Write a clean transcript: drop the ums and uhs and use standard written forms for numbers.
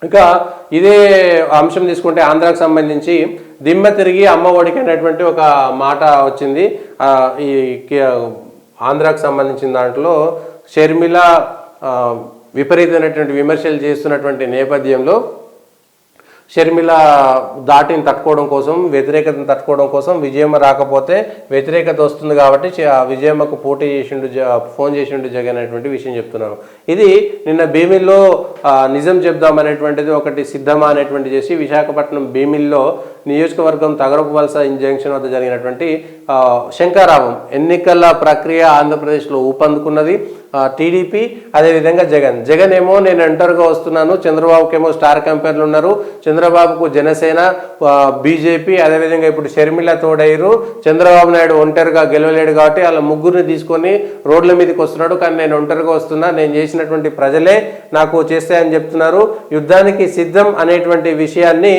ఇక ఇదే అంశం తీసుకుంటే ఆంధ్రాకు సంబంధించి దిమ్మ తిరిగి అమ్మ ఒడికి అనేటువంటి ఒక మాట వచ్చింది. ఈ ఆంధ్రాకు సంబంధించిన దాంట్లో షర్మిల విపరీతమైనటువంటి విమర్శలు చేస్తున్నటువంటి నేపథ్యంలో షర్మిల దాటిని తట్టుకోవడం కోసం, వ్యతిరేకతను తట్టుకోవడం కోసం విజయమ్మ రాకపోతే వ్యతిరేకత వస్తుంది కాబట్టి విజయమ్మకు పోటీ చేసిండు, ఫోన్ చేసిండు జగన్ అనేటువంటి విషయం చెప్తున్నాను. ఇది నిన్న భీమిల్లో నిజం చెప్దామనేటువంటిది ఒకటి సిద్ధమా అనేటువంటి చేసి విశాఖపట్నం భీమిల్లో నియోజకవర్గం తగరపు వలస జంక్షన్ వద్ద జరిగినటువంటి శంకారావం ఎన్నికల ప్రక్రియ ఆంధ్రప్రదేశ్లో ఊపందుకున్నది. టీడీపీ అదేవిధంగా జగన్ ఏమో నేను ఒంటరిగా వస్తున్నాను, చంద్రబాబుకేమో స్టార్ కంపేర్లు ఉన్నారు, చంద్రబాబుకు జనసేన, బీజేపీ అదేవిధంగా ఇప్పుడు షర్మిల తోడయ్యారు, చంద్రబాబు నాయుడు ఒంటరిగా గెలవలేడు కాబట్టి వాళ్ళ ముగ్గురిని తీసుకొని రోడ్ల మీదకి వస్తున్నాడు, కానీ నేను ఒంటరిగా వస్తున్నా, నేను చేసినటువంటి ప్రజలే నాకు చేస్తాయని చెప్తున్నారు. యుద్ధానికి సిద్ధం అనేటువంటి విషయాన్ని